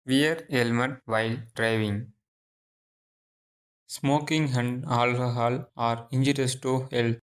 Wear helmet while driving. Smoking and alcohol are injurious to health.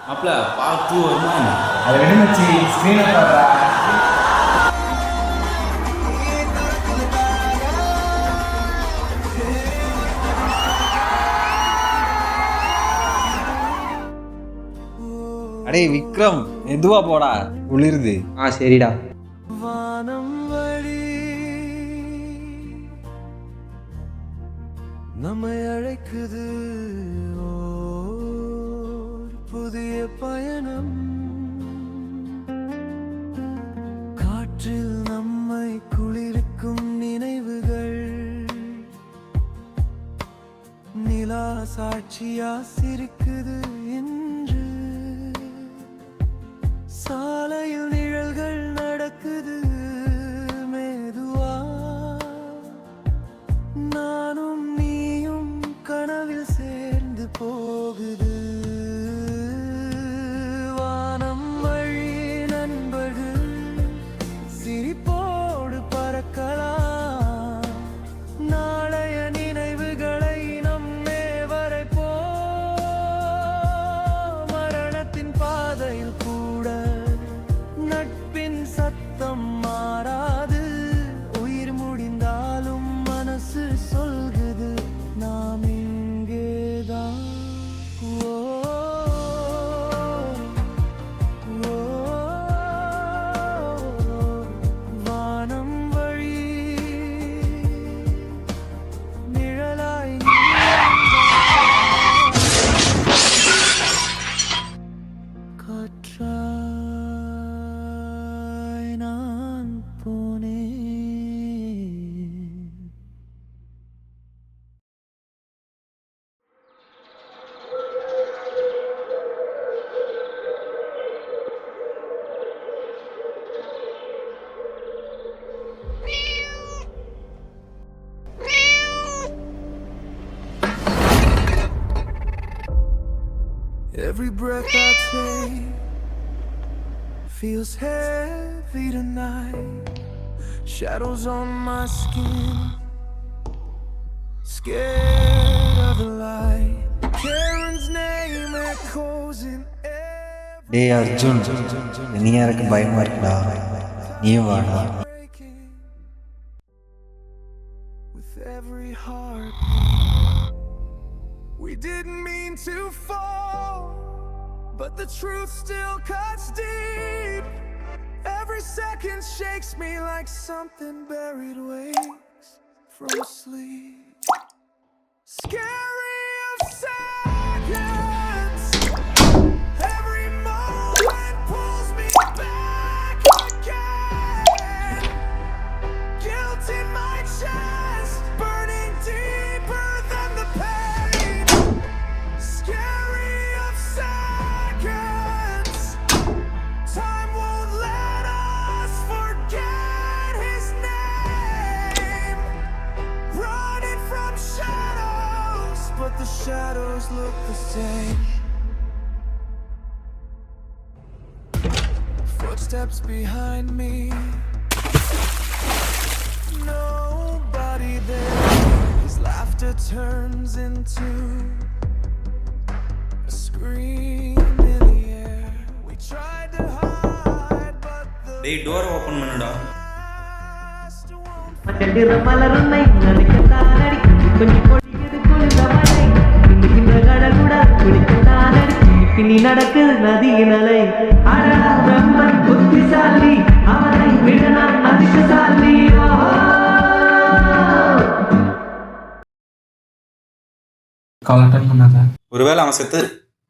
மாப்பிள்ள part 2 வருமா என்ன? அதை விட மச்சி ஸ்க்ரீனை பாடுறா. அடே விக்ரம், மெதுவா போடா, குளிருது. சரிடா. வானம் வழி நம்மை அழைக்குது, புதிய பயணம். காற்றில் நம்மை குளிர்க்கும் நினைவுகள், நிலா சாட்சியா சிரிக்குது என்று. சாலையில் நிழல்கள் நடக்குது மெதுவா, நானும் நீயும் கனவில் சேர்ந்து போகுது. வானம் வழி நண்பர்கள் சிரிப்போடு பறக்கலாம், நாளைய நினைவுகளை நம்மே வரைப்போ. மரணத்தின் பாதையில் கூட நட்பின் சத்தம் மாறாது, உயிர் முடிந்தாலும் மனசு சொல்குது நாம் இங்கேதான். வானம் வழி நிழலாய் காற்றாய் நான் போனேன். Every breath I take feels heavy tonight. Shadows on my skin, scared of the light. Karen's name echoes in every டேய் அர்ஜுன், நீ யாருக்கு பயமா இருக்குடா, நீயும் வாடா. breaking. With every heart, we didn't mean to fall, but the truth still cuts deep. Every second shakes me like something buried wakes from sleep. Scary of seconds, every moment pulls me back again. Guilt in my chest, burning deeper than the pain. Scary of seconds, time won't let us forget his name. Running from shadows, but the shadows look the same. Footsteps behind me, nobody there. His laughter turns into a scream in the air. We tried to hide, but the டேய் door open பண்ணுடா. past won't மலர் மலருன்னை நினைக்கத்தான் அடி கொஞ்சம் பொழியுது குளிர்ந்த மழை, இந்த கடல் கூட குளிக்கத்தானடி பின்னி நடக்குது நதியின் அலை அழகா ரொம்ப புத்திசாலி அவனை விட நான் அதிர்ஷ்டசாலி கால் அட்டன் பண்ணாத. ஒருவேளை அவன் செத்து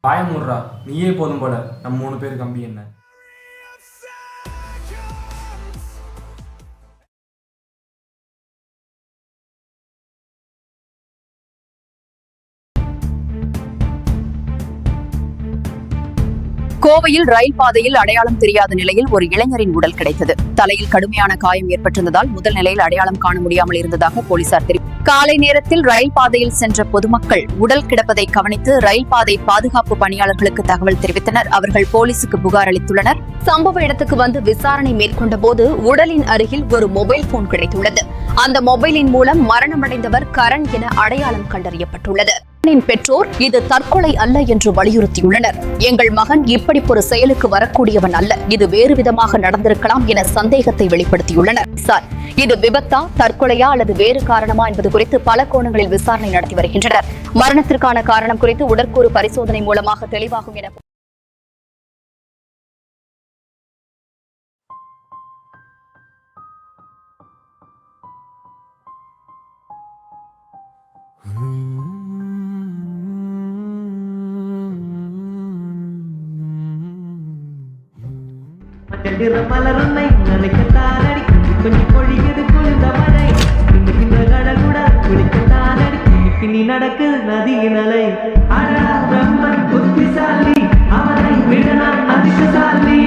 வாய மூடுறா, நீயே போதும் போல. நம்ம 3 பேர் கம்பி என்ன? கோவையில் ரயில் பாதையில் அடையாளம் தெரியாத நிலையில் ஒரு இளைஞரின் உடல் கிடைத்தது. தலையில் கடுமையான காயம் ஏற்பட்டிருந்ததால் முதல் நிலையில் அடையாளம் காண முடியாமல் இருந்ததாக போலீசார் தெரிவித்தனர். காலை நேரத்தில் ரயில் பாதையில் சென்ற பொதுமக்கள் உடல் கிடப்பதை கவனித்து ரயில் பாதை பாதுகாப்பு பணியாளர்களுக்கு தகவல் தெரிவித்தனர். அவர்கள் போலீசுக்கு புகார் அளித்துள்ளனர். சம்பவ இடத்துக்கு வந்து விசாரணை மேற்கொண்ட போது உடலின் அருகில் ஒரு மொபைல் போன் கிடைத்துள்ளது. அந்த மொபைலின் மூலம் மரணமடைந்தவர் கரண் என அடையாளம் கண்டறியப்பட்டுள்ளது. பெற்றோர் இது தற்கொலை அல்ல என்று வலியுறுத்தியுள்ளனர். எங்கள் மகன் இப்படி ஒரு செயலுக்கு வரக்கூடியவன் அல்ல, இது வேறு விதமாக நடந்திருக்கலாம் என சந்தேகத்தை வெளிப்படுத்தியுள்ளனர். சார், இது விபத்தா, தற்கொலையா அல்லது வேறு காரணமா என்பது குறித்து பல கோணங்களில் விசாரணை நடத்தி வருகின்றனர். மரணத்திற்கான காரணம் குறித்து உடற்கூறு பரிசோதனை மூலமாக தெளிவாகும் என மலர் உன்னை நினைக்கத்தானடி கொஞ்சம் பொழியுது குளிர்ந்த மழை இந்த கடல் கூட குளிக்கத்தானடி பின்னி நடக்குது நதியின் அலை அழகா ரொம்ப புத்திசாலி அவனை விட நான் அதிர்ஷ்டசாலி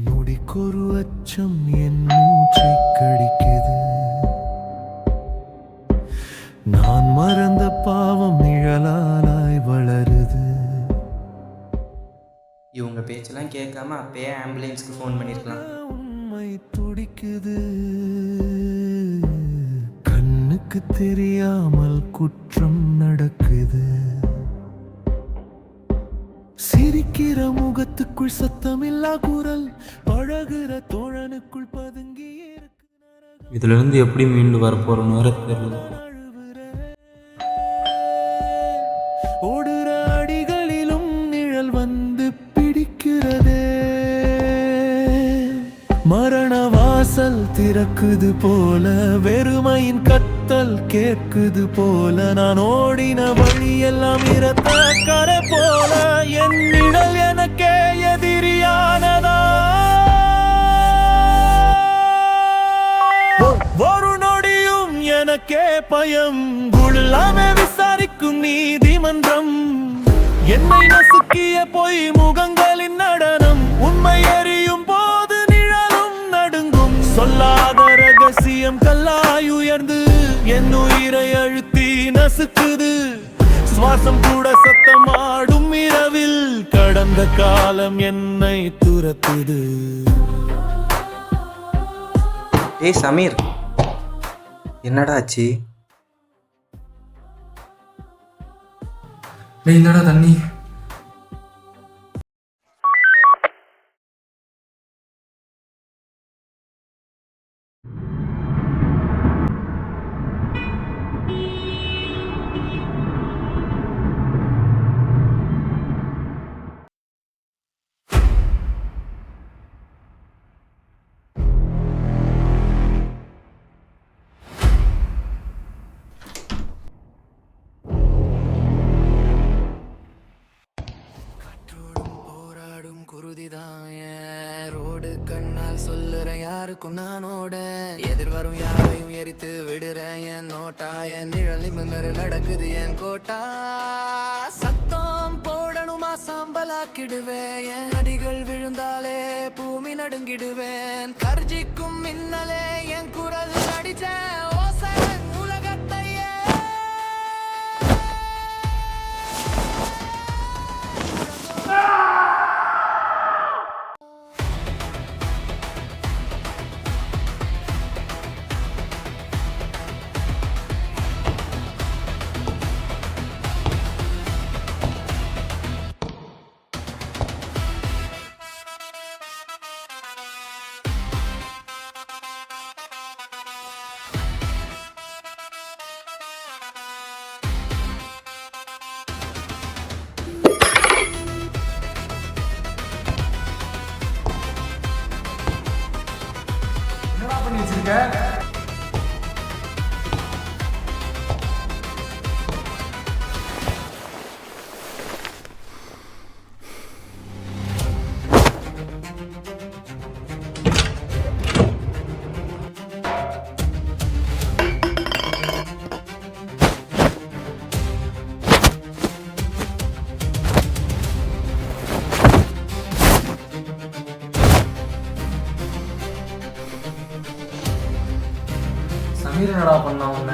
நொடிக்கொரு அச்சம் என் மூச்சை கடிக்குது நான் மறந்த பாவம் நிழலாய் வளருது இவங்க பேச்செல்லாம் கேட்காம அப்பயே ஆம்புலன்ஸ்க்கு ஃபோன் பண்ணிருக்கலாம். உண்மை துடிக்குது கண்ணுக்கு தெரியாமல் குற்றம் நடக்குது சிரிக்கிற முகத்துக்குள் சத்தமில்லா குரல் பழகுற தோழனுக்குள் பதுங்கி இருக்கு. இதுல இருந்து எப்படி மீண்டு வரப்போறோன்னு வேற தெரியல. ஓடுற அடிகளிலும் நிழல் வந்து பிடிக்கிறதே மரண வாசல் திறக்குது போல வெறுமையின் கத்தல் கேட்குது போல நான் ஓடின வழியெல்லாம் இரத்த கரை போல என் நிழல் எனக்கே எதிரியானதா ஒரு நொடியும் எனக்கே பயம் குள்ளாமே விசாரிக்கும் நீதிமன்றம் என்னை நசுக்கிய பொய் முகங்களின் நடனம் உண்மை எரியும் போது நிழலும் நடுங்கும் சொல்லாத ரகசியம் கல்லாய் உயர்ந்து என் உயிரை அழுத்தி நசுக்குது சுவாசம் கூட சத்தமாடும் இரவில் கடந்த காலம் என்னை துரத்துது. ஏய் சமீர், என்னடா ஆச்சு? என்னடா தண்ணி? ரோடு கண்ணால் சொல்லுற யாருக்கும் நானோட எதிர்வரும் யாரையும் எரித்து விடுற என் நோட்டா என் நிழல் நிமிர்ந்து நடக்குது என் கோட்டா சத்தம் போடணுமா சாம்பலாக்கிடுவேன் என் அடிகள் விழுந்தாலே பூமி நடுங்கிடுவேன் கர்ஜிக்கும் மின்னலே என் குரல் அடிச்ச ஓசை உலகத்தையே வச்சிருக்க? சமீர் என்னடா பண்ணா உன்ன?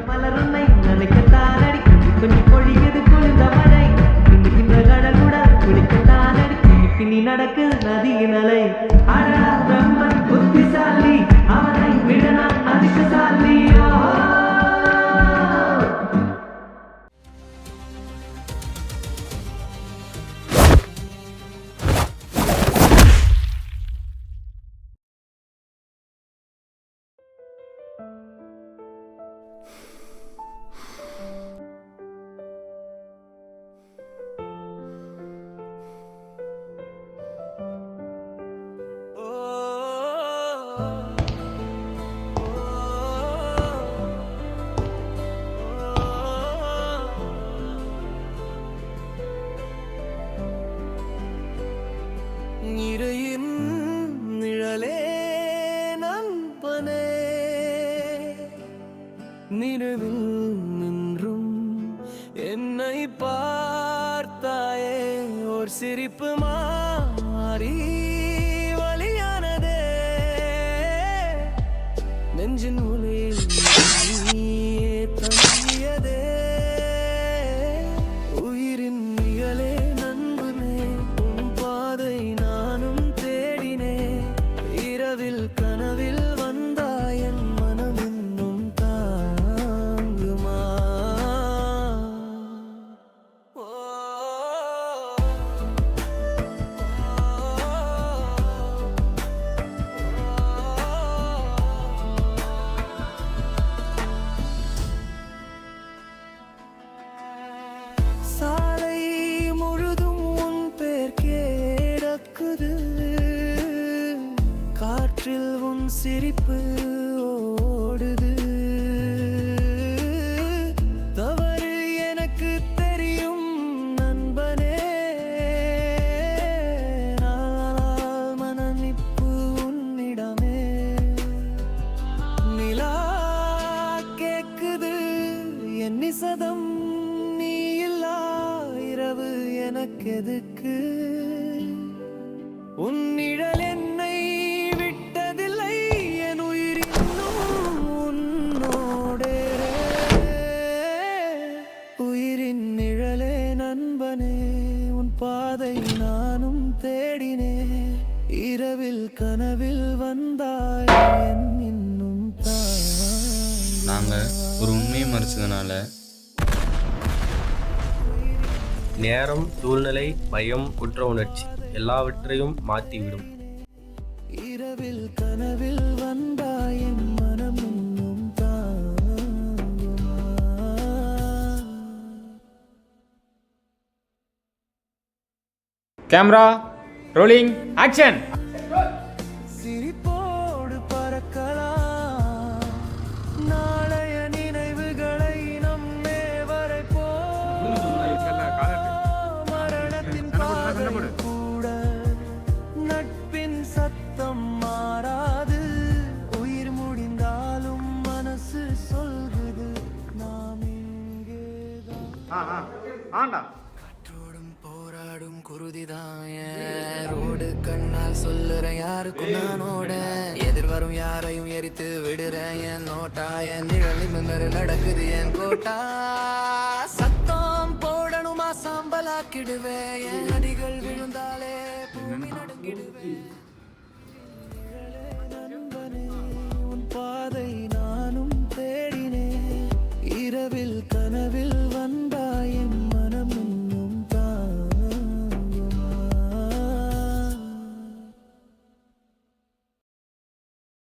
மலருன்னை நினைக்கத்தான் அடி கொஞ்சம் பொழியது குளிர்ந்த மழை இந்த கடல் கூட குளிக்கத்தான் அடி பின்னி நடக்கு நதியின் அலை அழா பிரம்மன் புத்திசாலி அவனை விட நான் அதிர்ஷ்டசாலி இறையின் நிழலே நண்பனே நினைவில் நின்றும் என்னை பார்த்தாயே ஒரு சிரிப்பு மாறி வலியானதே நெஞ்சின் ஒளியில் நீயே தங்கியதே உயிரின் நிழலே நண்பனே உன் பாதை நானும் தேடினே இரவில் கனவில் வந்தாய் என் மனம் இன்னும் தாங்குமா சாலை முழுதும் உன் பேர் கேடக்குது காற்றில் உன் சிரிப்பு ஓடுது தவறு எனக்கு தெரியும் நண்பனே ஆனால் மனநிப்பு உன்னிடமே நிலா கேக்குது என் நிசதம் நீ இல்லா இரவு எனக்கு எதுக்கு உன் நிழல் என்னை விட்டதில்லை என் உயிர் இன்னும் உன்னோடே உயிரின் நிழலே நண்பனே உன் பாதை நானும் தேடினே இரவில் கனவில் வந்தாய் என் இன்னும் நாங்கள் ஒரு உண்மையை மறைச்சதுனால நேரம், சூழ்நிலை, பயம், குற்ற உணர்ச்சி எல்லாவற்றையும் மாற்றிவிடும். இரவில் கனவில் வந்தாய் என் மனம் இன்னும் தாங்குமா? Camera rolling action. சிரிப்போடு பறக்கலாம் நாளைய நினைவுகளை நம்மே வரைப்போம் மரணத்தின் பாதை கூட நட்பின் சத்தம் மாறாது உயிர் முடிந்தாலும் மனசு சொல்குது நாம் இங்கேதான் காற்றோடும் போராடும் குருதிதான் ரோடு கண்ணால் சொல்லுற யாருக்கும் நானோட எதிர்வரும் யாரையும் எரித்து விடுறேன் என் நோட்டா என் நிழலில் நின்று நடக்குது என் கோட்டா சத்தம் போடணுமா சாம்பலாக்கிடுவேன் என் அடிகள் விழுந்தாலே பூமி நடுங்கிடுவேன்